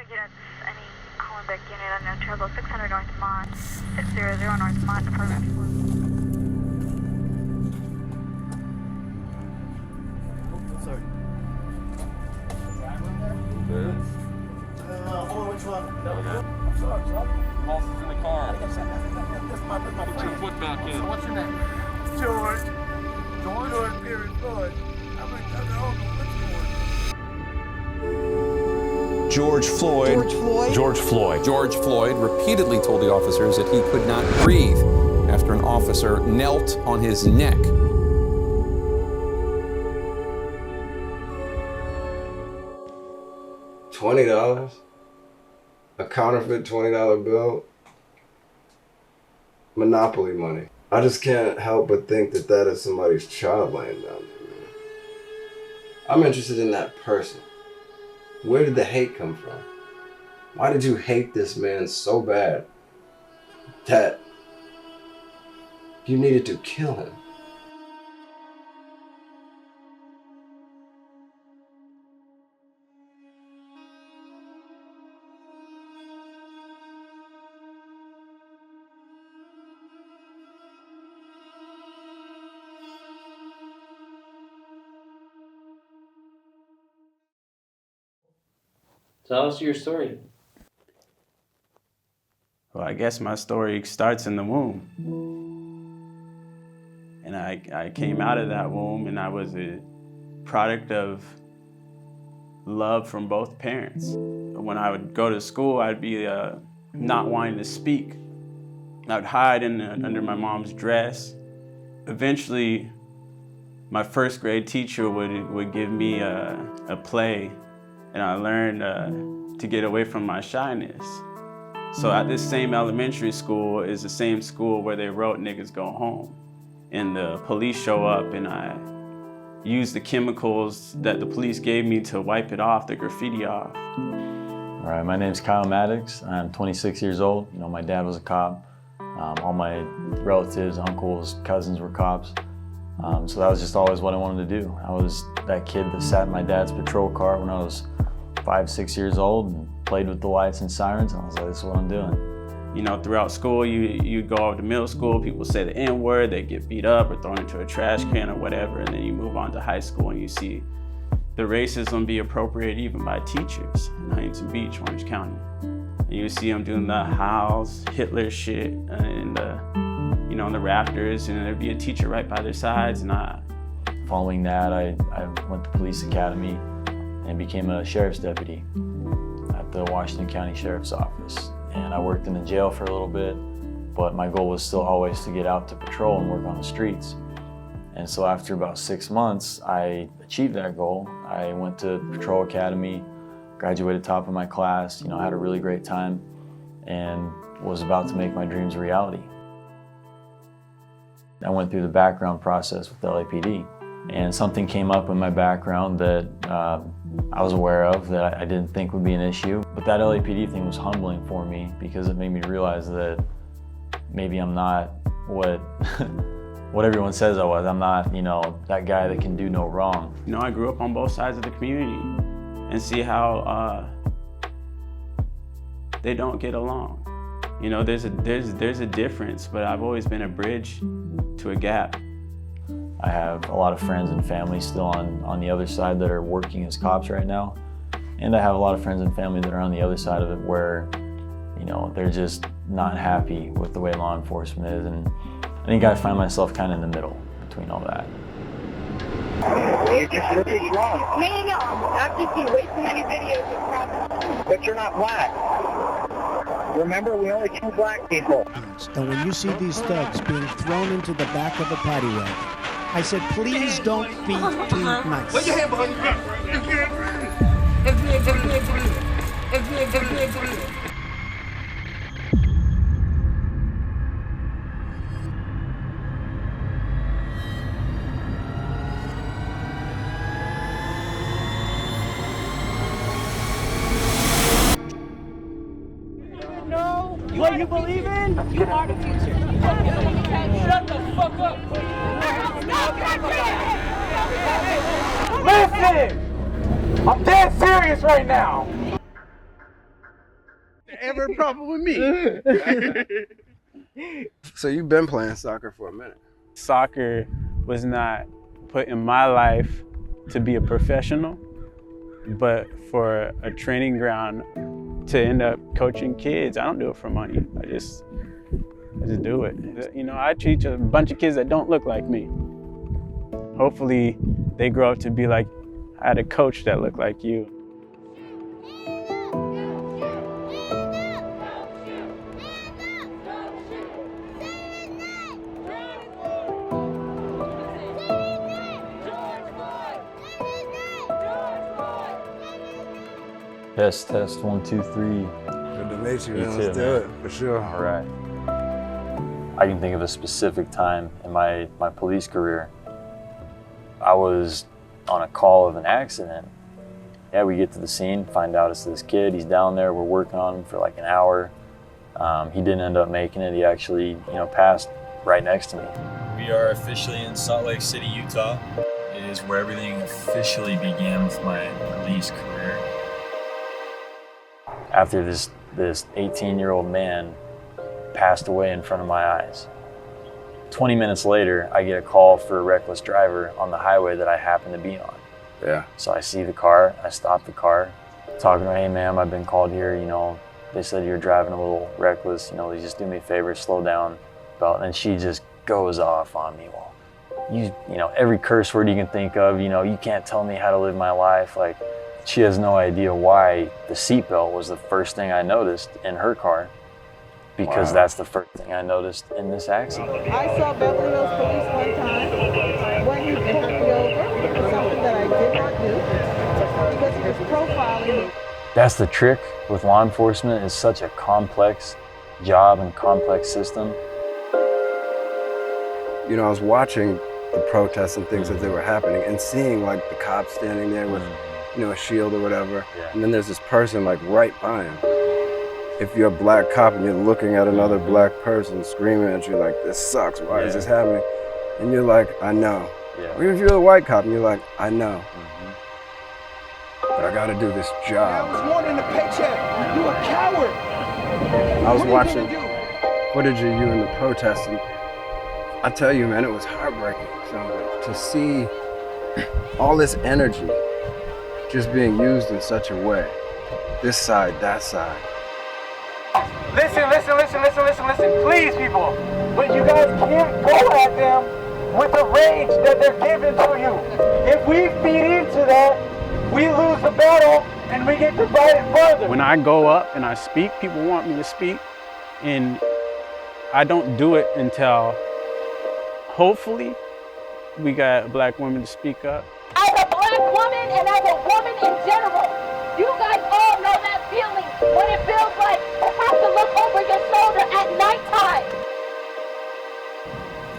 units, any Hollenbeck unit on No Trouble, 600 North Mont, 600 North Mont, Department 4. Sorry. Hold on, which one? I'm sorry, son. Moss is in the car. That's my Put your foot back in. So what's your name? George. George Perry Floyd. I don't know which one. George Floyd. George Floyd? George Floyd. George Floyd repeatedly told the officers that he could not breathe after an officer knelt on his neck. $20? A counterfeit $20 bill? Monopoly money. I just can't help but think that that is somebody's child laying down there, man. I'm interested in that person. Where did the hate come from? Why did you hate this man so bad that you needed to kill him? Tell us your story. Well, I guess my story starts in the womb. And I came out of that womb and I was a product of love from both parents. When I would go to school, I'd be not wanting to speak. I would hide under my mom's dress. Eventually, my first grade teacher would give me a play, and I learned to get away from my shyness. So at this same elementary school is the same school where they wrote "Niggas Go Home." And the police show up and I use the chemicals that the police gave me to wipe it off, the graffiti off. All right, my name's Kyle Maddox. I'm 26 years old. You know, my dad was a cop. All my relatives, uncles, cousins were cops. So that was just always what I wanted to do. I was that kid that sat in my dad's patrol car when I was 5, 6 years old and played with the lights and sirens. And I was like, this is what I'm doing. You know, throughout school, you go off to middle school, people say the N-word, they get beat up or thrown into a trash can or whatever, and then you move on to high school and you see the racism be appropriated even by teachers in Huntington Beach, Orange County. And you see them doing the Heils, Hitler shit, and on the rafters, and there'd be a teacher right by their sides. And Following that, I went to police academy and became a sheriff's deputy at the Washington County Sheriff's Office. And I worked in the jail for a little bit, but my goal was still always to get out to patrol and work on the streets. And so after about 6 months, I achieved that goal. I went to patrol academy, graduated top of my class, had a really great time, and was about to make my dreams a reality. I went through the background process with the LAPD, and something came up in my background that I was aware of that I didn't think would be an issue. But that LAPD thing was humbling for me because it made me realize that maybe I'm not what everyone says I was. I'm not, that guy that can do no wrong. I grew up on both sides of the community and see how they don't get along. There's a difference, but I've always been a bridge to a gap. I have a lot of friends and family still on the other side that are working as cops right now. And I have a lot of friends and family that are on the other side of it where, they're just not happy with the way law enforcement is. And I think I find myself kind of in the middle between all that. You just look is wrong. No. I've just seen way too many videos of cops. But you're not black. Remember, we only kill black people. And when you see these thugs being thrown into the back of a paddy wagon, I said, please don't be too nice. Put your hand behind your back. What you believe in? You are the future. Shut the fuck up. Listen! I'm dead serious right now! Ever problem with me? So you've been playing soccer for a minute. Soccer was not put in my life to be a professional, but for a training ground to end up coaching kids. I don't do it for money. I just do it. You know, I teach a bunch of kids that don't look like me. Hopefully they grow up to be like, I had a coach that looked like you. Test, 1, 2, 3. Good to meet you, man. too, Let's do it, for sure. All right. I can think of a specific time in my police career. I was on a call of an accident. Yeah, we get to the scene, find out it's this kid. He's down there. We're working on him for like an hour. He didn't end up making it. He actually, passed right next to me. We are officially in Salt Lake City, Utah. It is where everything officially began with my police career. After this 18-year-old man passed away in front of my eyes. 20 minutes later, I get a call for a reckless driver on the highway that I happen to be on. Yeah. So I see the car, I stop the car, talking to her, hey ma'am, I've been called here, they said you're driving a little reckless, just do me a favor, slow down. And she just goes off on me. Well, every curse word you can think of, you can't tell me how to live my life. Like, she has no idea why the seatbelt was the first thing I noticed in her car, because that's the first thing I noticed in this accident. I saw Beverly Hills Police one time when he pulled me over for something that I did not do because he was profiling me. That's the trick with law enforcement. It's such a complex job and complex system. I was watching the protests and things as they were happening and seeing like the cops standing there with a shield or whatever. Yeah. And then there's this person like right by him. If you're a black cop and you're looking at another black person screaming at you like, this sucks, why is this happening? And you're like, I know. Yeah. Or if you're a white cop and you're like, I know. But I gotta do this job. I was wanting a paycheck. You a coward. I was watching footage of you in the protests, and I tell you, man, it was heartbreaking. So to see all this energy just being used in such a way, this side, that side. Listen, please, people. But you guys can't go at them with the rage that they're giving to you. If we feed into that, we lose the battle and we get divided further. When I go up and I speak, people want me to speak, and I don't do it until hopefully we got black women to speak up. As a black woman and as a woman in general, you guys all know that feeling when it feels like you have to look over your shoulder at nighttime.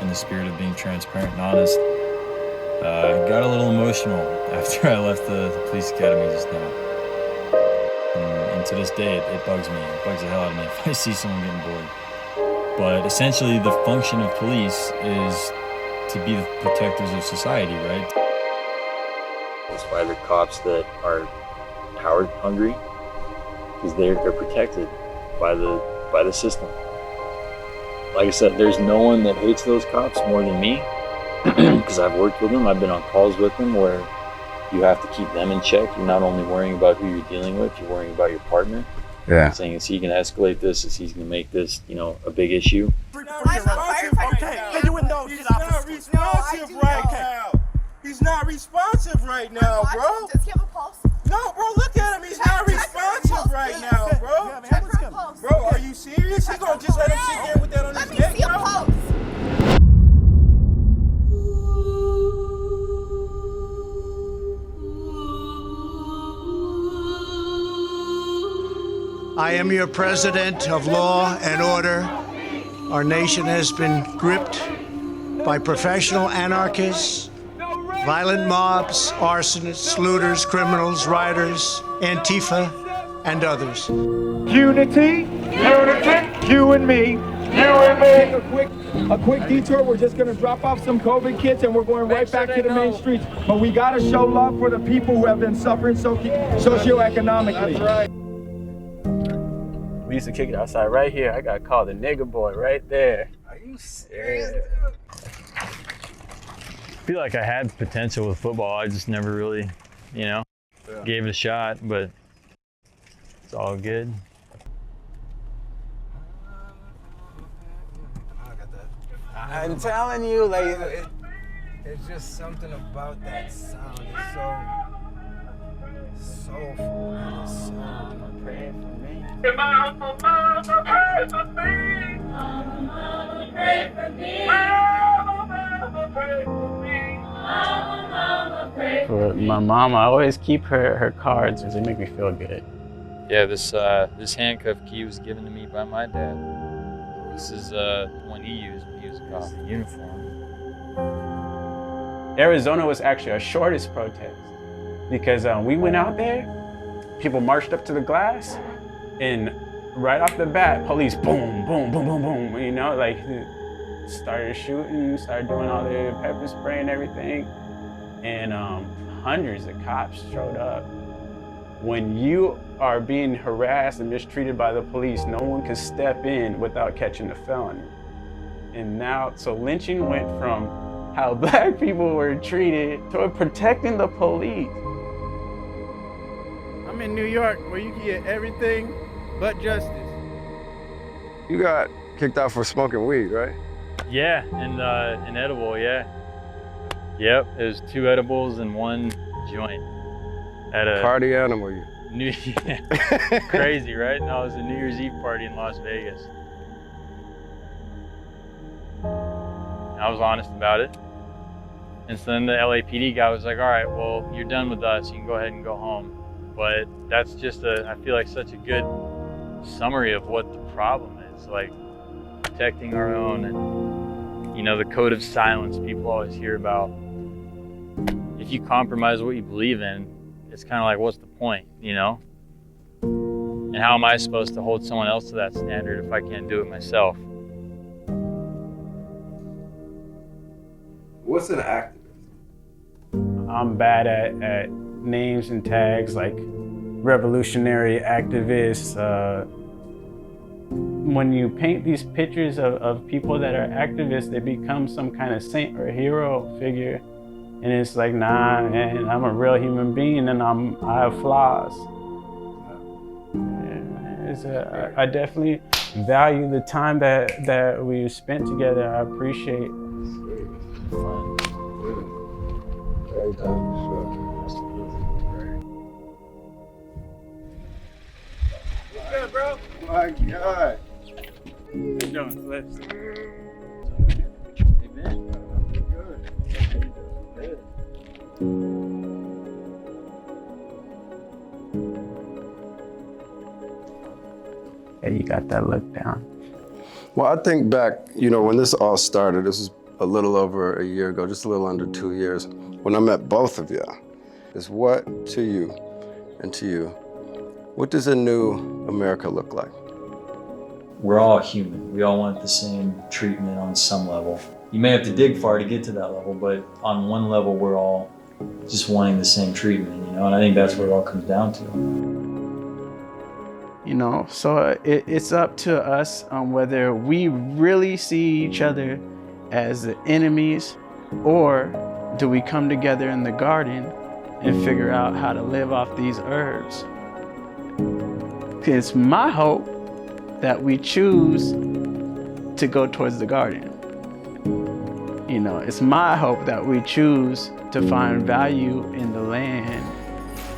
In the spirit of being transparent and honest, I got a little emotional after I left the police academy just now. And to this day, it bugs me. It bugs the hell out of me if I see someone getting bored. But essentially, the function of police is to be the protectors of society, right? It's why they're cops that are power hungry, because they're protected by the system. Like I said, there's no one that hates those cops more than me, because I've worked with them. I've been on calls with them where you have to keep them in check. You're not only worrying about who you're dealing with, you're worrying about your partner. Yeah. Saying, is he going to escalate this? Is he going to make this, a big issue? He's not responsive right now, bro. Does he have a pulse? No, bro, look at him. He's not responsive right now, bro. Bro, are you serious? He's gonna just let him sit there with that on his neck, Let me see a bro? pulse. I am your president of law and order. Our nation has been gripped by professional anarchists, violent mobs, arsonists, looters, criminals, rioters, Antifa, and others. Unity, you and me, A quick detour. We're just going to drop off some COVID kits and we're going right back to the main streets. But we got to show love for the people who have been suffering socioeconomically. That's right. We used to kick it outside right here. I got called a nigger boy right there. Are you serious? I feel like I had potential with football. I just never really, gave it a shot, but it's all good. I'm telling you, like, It's just something about that sound. It's so soulful. And it's so Pray for me. Mama, pray for me. Mama, pray for me. Mama, pray for me. Mama, pray for me. For my mom, I always keep her cards because they make me feel good. Yeah, this handcuff key was given to me by my dad. This is the one he used when he was across the uniform. Arizona was actually our shortest protest because we went out there, people marched up to the glass, and right off the bat, police boom, boom, boom, boom, boom, like started shooting, started doing all their pepper spray and everything, and hundreds of cops showed up. When you are being harassed and mistreated by the police, no one can step in without catching a felony. And now, so lynching went from how black people were treated to protecting the police. I'm in New York where you can get everything but justice. You got kicked out for smoking weed, right? Yeah, and an edible, yeah. Yep, it was 2 edibles and 1 joint. At a Party animal, you. Crazy, right? No, it was a New Year's Eve party in Las Vegas. I was honest about it. And so then the LAPD guy was like, all right, well, you're done with us. You can go ahead and go home. But that's just I feel like such a good summary of what the problem is. Like protecting our own and, the code of silence people always hear about. If you compromise what you believe in, it's kind of like, what's the point, And how am I supposed to hold someone else to that standard if I can't do it myself? What's an activist? I'm bad at names and tags like revolutionary activists. When you paint these pictures of people that are activists, they become some kind of saint or hero figure. And it's like, nah, man, I'm a real human being and I have flaws. I definitely value the time that we spent together. I appreciate Fun. Very time, sure. What's good, bro? My God. How you doing, Flips? Yeah, you got that look down. Well, I think back, when this all started, this was a little over a year ago, just a little under 2 years, when I met both of you. Is what to you and to you, what does a new America look like? We're all human. We all want the same treatment on some level. You may have to dig far to get to that level, but on one level, we're all just wanting the same treatment, and I think that's what it all comes down to. So it's up to us on whether we really see each other as the enemies, or do we come together in the garden and figure out how to live off these herbs? It's my hope that we choose to go towards the garden. It's my hope that we choose to find value in the land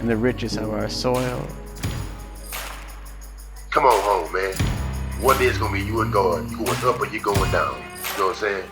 and the riches of our soil. Come on home, man. One day it's gonna be you and God. You going up or you going down. You know what I'm saying?